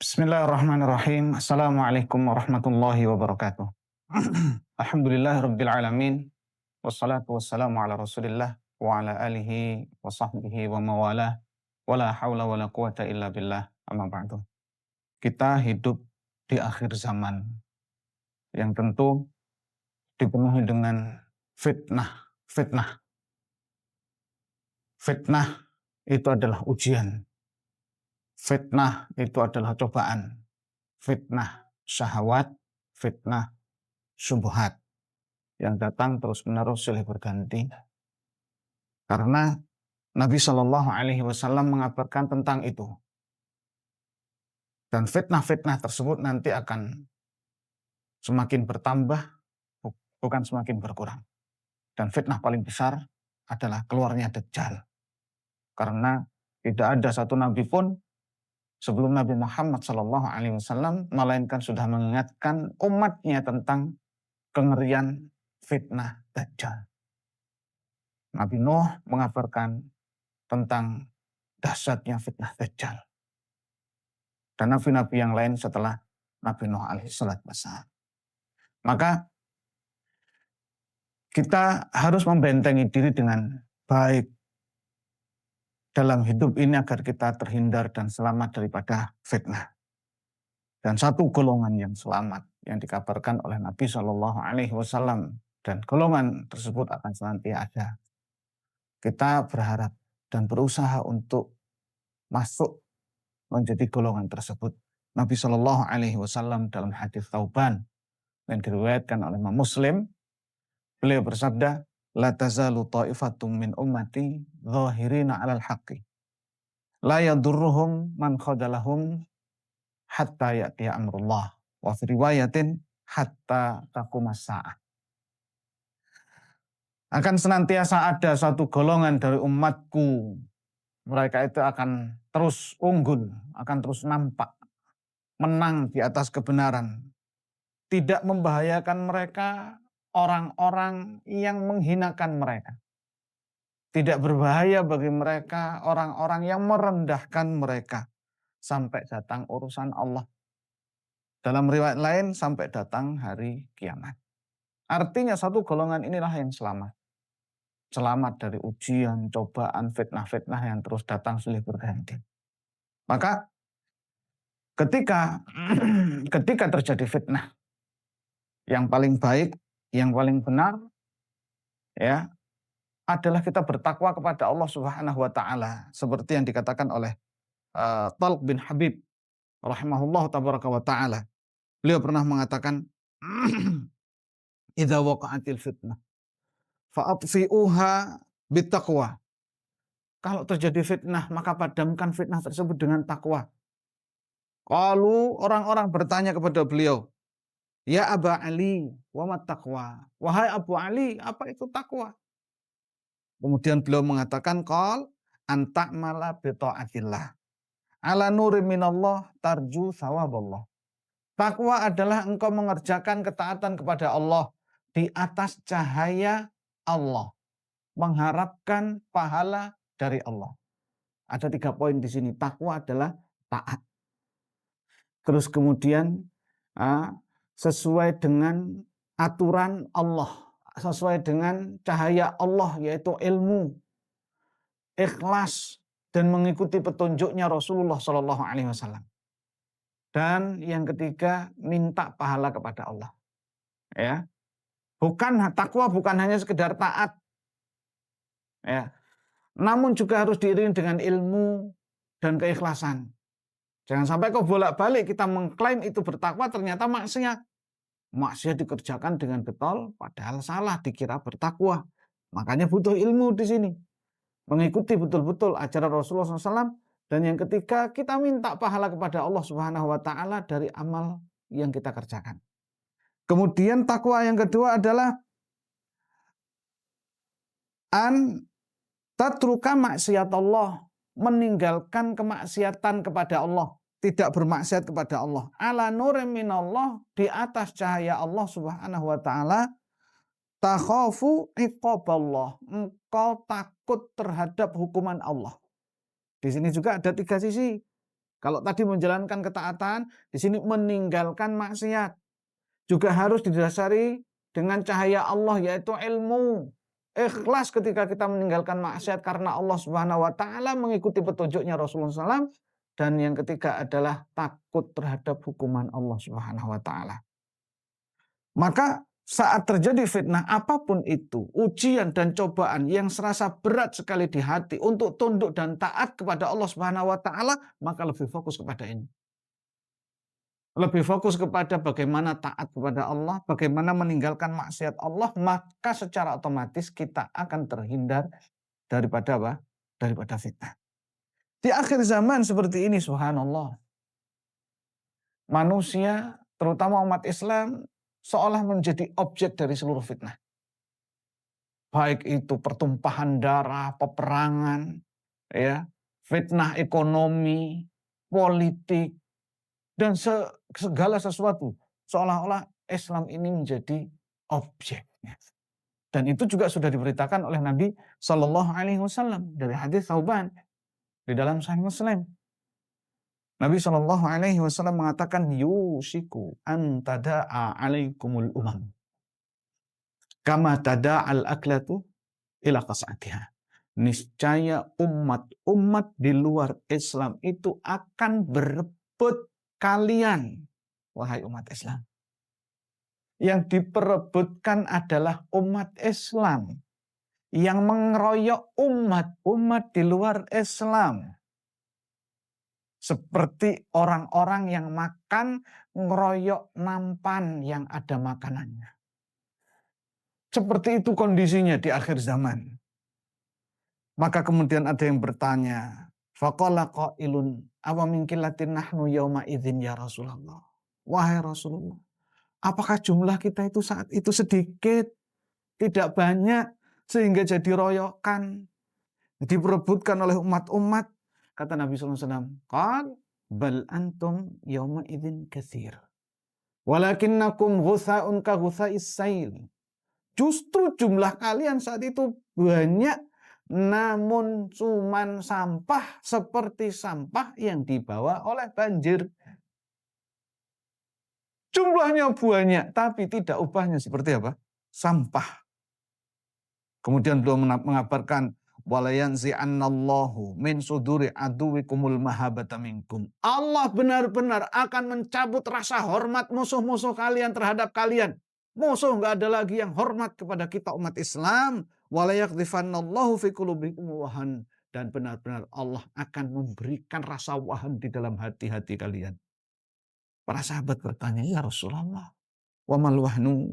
Bismillahirrahmanirrahim. Assalamualaikum warahmatullahi wabarakatuh. Alhamdulillahirabbil alamin. Wassalatu wassalamu ala Rasulillah wa ala alihi wa sahbihi wa mawalah. Wala haula wala quwata illa billah. Amma ba'du. Kita hidup di akhir zaman yang tentu dipenuhi dengan fitnah. Fitnah. Fitnah itu adalah ujian. Fitnah itu adalah cobaan. Fitnah syahwat, fitnah syubhat yang datang terus-menerus silih berganti. Karena Nabi Shallallahu Alaihi Wasallam mengabarkan tentang itu. Dan fitnah-fitnah tersebut nanti akan semakin bertambah, bukan semakin berkurang. Dan fitnah paling besar adalah keluarnya Dajjal. Karena tidak ada satu nabi pun sebelum Nabi Muhammad Shallallahu Alaihi Wasallam melainkan sudah mengingatkan umatnya tentang kengerian fitnah Dajjal. Nabi Nuh mengabarkan tentang dahsyatnya fitnah Dajjal. Dan nabi-nabi yang lain setelah Nabi Nuh alaihi salatu wassalam. Maka kita harus membentengi diri dengan baik dalam hidup ini agar kita terhindar dan selamat daripada fitnah. Dan satu golongan yang selamat yang dikabarkan oleh Nabi Shallallahu Alaihi Wasallam dan golongan tersebut akan senantiasa ada. Kita berharap dan berusaha untuk masuk menjadi golongan tersebut. Nabi Shallallahu Alaihi Wasallam dalam hadis Thauban yang diriwayatkan oleh Imam Muslim, beliau bersabda, "La tazalu ta'ifatum min ummati zahirina 'alal haqqi. La yadurruhum man khadalahum hatta ya'tiya amrullah." Wa fi riwayatin hatta taqumas sa'ah. Akan senantiasa ada satu golongan dari umatku. Mereka itu akan terus unggul, akan terus nampak, menang di atas kebenaran. Tidak membahayakan mereka orang-orang yang menghinakan mereka. Tidak berbahaya bagi mereka orang-orang yang merendahkan mereka. Sampai datang urusan Allah. Dalam riwayat lain sampai datang hari kiamat. Artinya satu golongan inilah yang selamat. Selamat dari ujian, cobaan, fitnah-fitnah yang terus datang silih berganti. Maka ketika terjadi fitnah, yang paling baik, yang paling benar, ya, adalah kita bertakwa kepada Allah Subhanahu wa taala seperti yang dikatakan oleh Talq bin Habib rahimahullah tabaraka wa taala. Beliau pernah mengatakan, "Idza waqa'atil fitnah fa'atfi'uha bittaqwa." Kalau terjadi fitnah, maka padamkan fitnah tersebut dengan takwa. Kalau orang-orang bertanya kepada beliau, "Ya Aba Ali, wa mat taqwa?" Wahai Abu Ali, apa itu takwa? Kemudian beliau mengatakan, "Qal anta'mala bi ta'atillah. Ala nuri minallah tarju sawaballah." Takwa adalah engkau mengerjakan ketaatan kepada Allah di atas cahaya Allah, mengharapkan pahala dari Allah. Ada 3 poin di sini. Takwa adalah taat. Terus kemudian sesuai dengan aturan Allah, sesuai dengan cahaya Allah yaitu ilmu, ikhlas dan mengikuti petunjuknya Rasulullah Shallallahu Alaihi Wasallam. Dan yang ketiga, minta pahala kepada Allah. Ya, takwa bukan hanya sekedar taat, ya, namun juga harus diiringi dengan ilmu dan keikhlasan. Jangan sampai kau bolak-balik kita mengklaim itu bertakwa ternyata maksiat. Maksiat dikerjakan dengan betul, padahal salah dikira bertakwa. Makanya butuh ilmu di sini. Mengikuti betul-betul ajaran Rasulullah SAW. Dan yang ketiga, kita minta pahala kepada Allah Subhanahu wa taala dari amal yang kita kerjakan. Kemudian takwa yang kedua adalah an tatruka maksiat Allah, meninggalkan kemaksiatan kepada Allah, tidak bermaksiat kepada Allah. Ala nurim minallah, di atas cahaya Allah Subhanahu wa taala. Takhafu iqaballah, engkau takut terhadap hukuman Allah. Di sini juga ada 3 sisi. Kalau tadi menjalankan ketaatan, di sini meninggalkan maksiat. Juga harus didasari dengan cahaya Allah, yaitu ilmu. Ikhlas ketika kita meninggalkan maksiat karena Allah Subhanahu wa taala, mengikuti petunjuknya Rasulullah SAW. Dan yang ketiga adalah takut terhadap hukuman Allah Subhanahu wa taala. Maka saat terjadi fitnah apapun itu, ujian dan cobaan yang serasa berat sekali di hati untuk tunduk dan taat kepada Allah Subhanahu wa taala, maka lebih fokus kepada ini. Lebih fokus kepada bagaimana taat kepada Allah, bagaimana meninggalkan maksiat Allah, maka secara otomatis kita akan terhindar daripada apa? Daripada fitnah. Di akhir zaman seperti ini, subhanallah, manusia, terutama umat Islam, seolah menjadi objek dari seluruh fitnah. Baik itu pertumpahan darah, peperangan, ya, fitnah ekonomi, politik, dan segala sesuatu. Seolah-olah Islam ini menjadi objeknya. Dan itu juga sudah diberitakan oleh Nabi Shallallahu Alaihi Wasallam dari hadis Thauban di dalam Sahih Muslim. Nabi Shallallahu Alaihi Wasallam mengatakan, yusiku an tada'a alaikumul umam kama tada'al aklatu ila qas'atiha. Niscaya umat di luar Islam itu akan berebut kalian, wahai umat Islam. Yang diperebutkan adalah umat Islam yang mengeroyok umat di luar Islam. Seperti orang-orang yang makan ngeroyok nampan yang ada makanannya. Seperti itu kondisinya di akhir zaman. Maka kemudian ada yang bertanya, faqala qailun awa min qillatin nahnu yauma idzin ya Rasulullah. Wahai Rasulullah, apakah jumlah kita itu saat itu sedikit, tidak banyak sehingga jadi royokan, diperebutkan oleh umat-umat? Kata Nabi SAW, qal bal antum yauma idzin katsir. Walakinnakum ghusaun ka ghusais sail. Justru jumlah kalian saat itu banyak, namun cuman sampah seperti sampah yang dibawa oleh banjir. Jumlahnya banyak, tapi tidak upahnya seperti apa? Sampah. Kemudian beliau mengabarkan, walayanzi'annallahu min suduri aduwikumul mahabata minkum. Allah benar-benar akan mencabut rasa hormat musuh-musuh kalian terhadap kalian. Musuh nggak ada lagi yang hormat kepada kita umat Islam. Walayakdifannallahu fi qulubikum wahan. Dan benar-benar Allah akan memberikan rasa wahan di dalam hati-hati kalian. Para sahabat bertanya, ya Rasulullah, wa mal wahnu?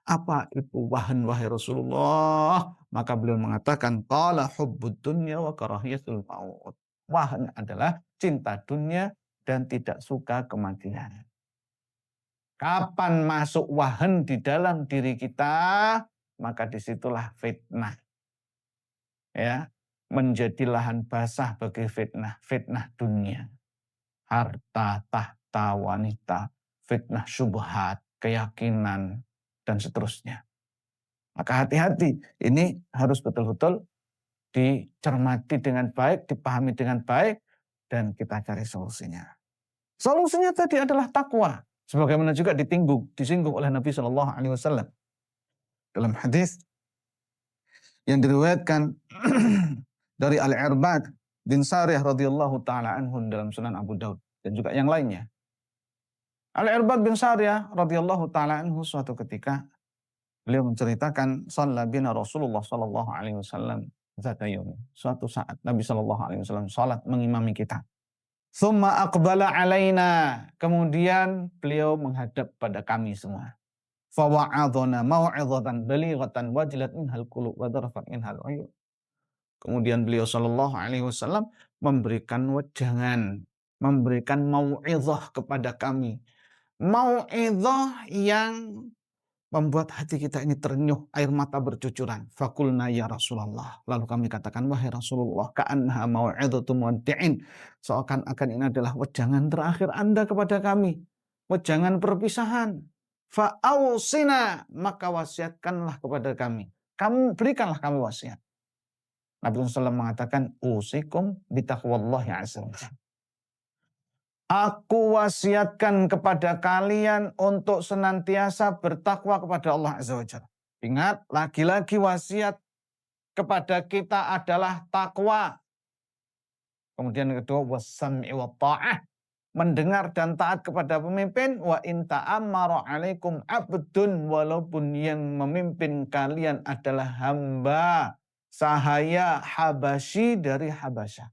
Apa itu wahan, wahai Rasulullah? Maka beliau mengatakan, qala hubbud dunya wa karahiyatul maut. Wahan adalah cinta dunia dan tidak suka kematian. Kapan masuk wahan di dalam diri kita, maka disitulah fitnah. Ya, menjadi lahan basah bagi fitnah dunia. Harta, tahta, wanita, fitnah syubhat, keyakinan, dan seterusnya. Maka hati-hati, ini harus betul-betul dicermati dengan baik, dipahami dengan baik, dan kita cari solusinya. Solusinya tadi adalah takwa. Sebagaimana juga disinggung oleh Nabi Shallallahu Alaihi Wasallam dalam hadis yang diriwayatkan dari Al-Irbad bin Sariyah radhiyallahu taala anhu dalam Sunan Abu Daud dan juga yang lainnya. Al-Irbad bin Sariyah radhiyallahu taala anhu suatu ketika beliau menceritakan shalla bina Rasulullah sallallahu alaihi wasallam zata yaum. Suatu saat Nabi sallallahu alaihi wasallam salat mengimami kita. Tsumma aqbala alaina. Kemudian beliau menghadap pada kami semua. Fa wa'adhana mau'izatan balighatan wajilat minhal qulub wa darafat minhal uyun. Kemudian beliau sallallahu alaihi wasallam memberikan wejangan, memberikan mau'izah kepada kami. Mau'izah yang membuat hati kita ini ternyuh, air mata bercucuran. Fakulna ya Rasulullah. Lalu kami katakan, wahai Rasulullah, ka'annaha mau'izatu muwaddi'in. Seakan-akan ini adalah wejangan terakhir Anda kepada kami. Wejangan perpisahan. Fa'ausina, maka wasiatkanlah kepada kami. Kamu berikanlah kami wasiat. Nabi SAW mengatakan, usikum bitaqwallahi azza wa jalla. Aku wasiatkan kepada kalian untuk senantiasa bertakwa kepada Allah Azza wa Jalla. Ingat, lagi-lagi wasiat kepada kita adalah takwa. Kemudian yang kedua, wassam'i wa ta'ah. Mendengar dan taat kepada pemimpin. Wa in ta'ammara alaikum abdun. Walaupun yang memimpin kalian adalah hamba sahaya Habasyi dari Habasyah.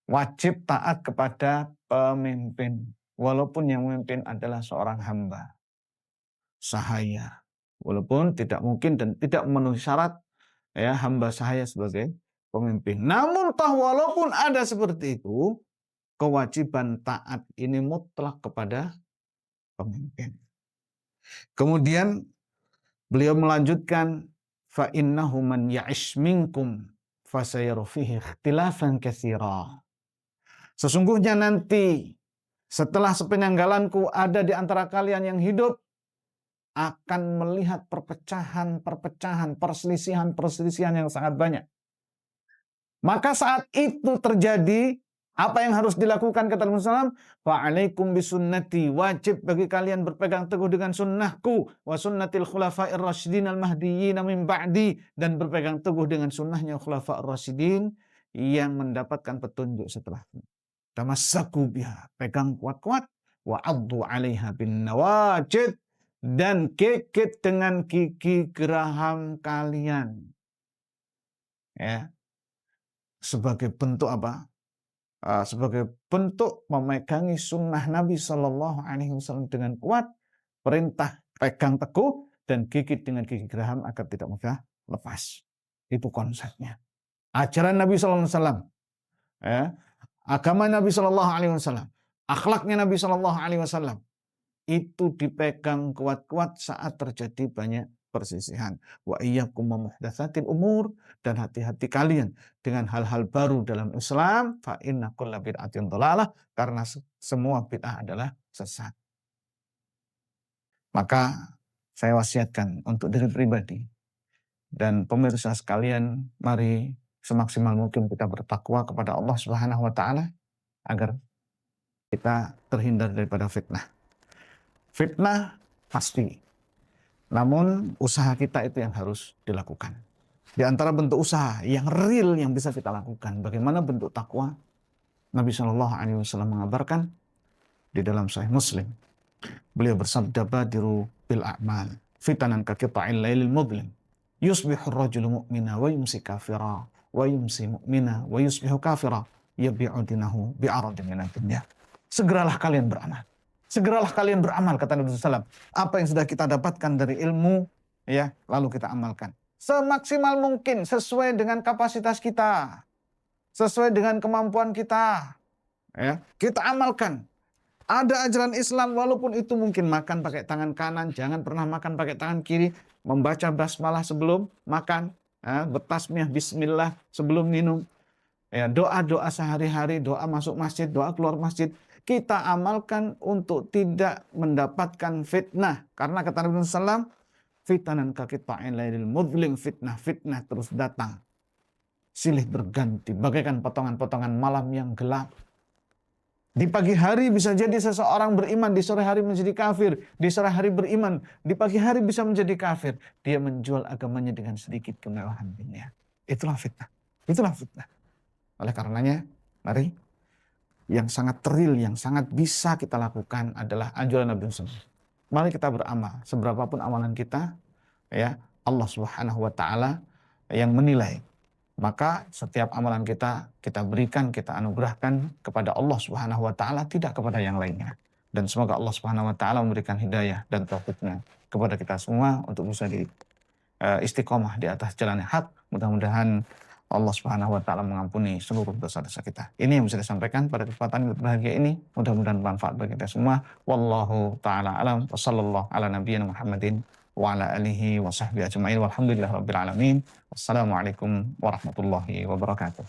Wajib taat kepada pemimpin. Walaupun yang memimpin adalah seorang hamba sahaya. Walaupun tidak mungkin dan tidak memenuhi syarat ya hamba sahaya sebagai pemimpin. Namun walaupun ada seperti itu, kewajiban taat ini mutlak kepada pemimpin. Kemudian beliau melanjutkan, fa innahu man ya'ish minkum fasayara fihi ikhtilafan katsira. Sesungguhnya nanti setelah sepeninggalanku ada di antara kalian yang hidup akan melihat perpecahan, perselisihan yang sangat banyak. Maka saat itu terjadi, apa yang harus dilakukan kata Rasulullah SAW? Fa'alaikum bisunnati, wajib bagi kalian berpegang teguh dengan sunnahku, wa sunnatil khulafa'ir rasyidin al-mahdiyyin min ba'di, dan berpegang teguh dengan sunnahnya khulafa'ir rasyidin yang mendapatkan petunjuk setelahku. Tamassaku biha, pegang kuat-kuat, wa 'addu 'alaiha bin nawajid, dan kekit dengan gigi geraham kalian. Ya. Sebagai bentuk apa? Sebagai bentuk memegangi sunnah Nabi Shallallahu Alaihi Wasallam dengan kuat, perintah pegang teguh dan gigit dengan gigi geraham agar tidak mudah lepas. Itu konsepnya. Ajaran Nabi Shallallahu Alaihi Wasallam, ya, agama Nabi Shallallahu Alaihi Wasallam, akhlaknya Nabi Shallallahu Alaihi Wasallam itu dipegang kuat-kuat saat terjadi banyak persisihan. Wa iyyakum muhdatsatil umur, dan hati-hati kalian dengan hal-hal baru dalam Islam. Fa inna kulla bid'atin dhalalah, karena semua bid'ah adalah sesat. Maka saya wasiatkan untuk diri pribadi dan pemirsa sekalian, mari semaksimal mungkin kita bertakwa kepada Allah Subhanahu wa taala agar kita terhindar daripada fitnah. Fitnah pasti, namun usaha kita itu yang harus dilakukan. Di antara bentuk usaha yang real yang bisa kita lakukan, bagaimana bentuk takwa? Nabi Shallallahu Alaihi Wasallam mengabarkan di dalam Sahih Muslim, beliau bersabda, badiru bil a'mal fitanan ka qita'il lailil mudlim, yusbihu ar-rajulu mu'mina wa yumsi kafira, wa yumsi mu'mina wa yusbihu kafira, yabi'u dinahu bi'aradin minad dunya. Segeralah kalian beramal. Segeralah kalian beramal, kata Nabi SAW. Apa yang sudah kita dapatkan dari ilmu, ya, lalu kita amalkan. Semaksimal mungkin, sesuai dengan kapasitas kita. Sesuai dengan kemampuan kita. Ya, kita amalkan. Ada ajaran Islam, walaupun itu mungkin makan pakai tangan kanan, jangan pernah makan pakai tangan kiri. Membaca basmalah sebelum makan. Ya, bertasmiyah bismillah sebelum minum. Ya, doa-doa sehari-hari, doa masuk masjid, doa keluar masjid. Kita amalkan untuk tidak mendapatkan fitnah. Karena kata Nabi SAW, fitanan kaqita'il lailil mudlim, fitnah terus datang. Silih berganti, bagaikan potongan-potongan malam yang gelap. Di pagi hari bisa jadi seseorang beriman, di sore hari menjadi kafir. Di sore hari beriman, di pagi hari bisa menjadi kafir. Dia menjual agamanya dengan sedikit kemewahan dunia. Itulah fitnah. Itulah fitnah. Oleh karenanya, mari, yang sangat real, yang sangat bisa kita lakukan adalah anjuran Nabi SAW. Mari kita beramal, seberapapun amalan kita, ya, Allah Subhanahu wa taala yang menilai. Maka setiap amalan kita berikan, kita anugerahkan kepada Allah Subhanahu wa taala, tidak kepada yang lainnya. Dan semoga Allah Subhanahu wa taala memberikan hidayah dan taufiknya kepada kita semua untuk bisa istiqomah di atas jalan yang hak. Mudah-mudahan Allah Subhanahu wa taala mengampuni seluruh dosa-dosa kita. Ini yang bisa disampaikan pada kesempatan yang berbahagia ini. Mudah-mudahan bermanfaat bagi kita semua. Wallahu taala alam wa sallallahu ala nabiyyina Muhammadin wa ala alihi wa sahbihi ajma'in walhamdulillahirabbil alamin. Wassalamualaikum warahmatullahi wabarakatuh.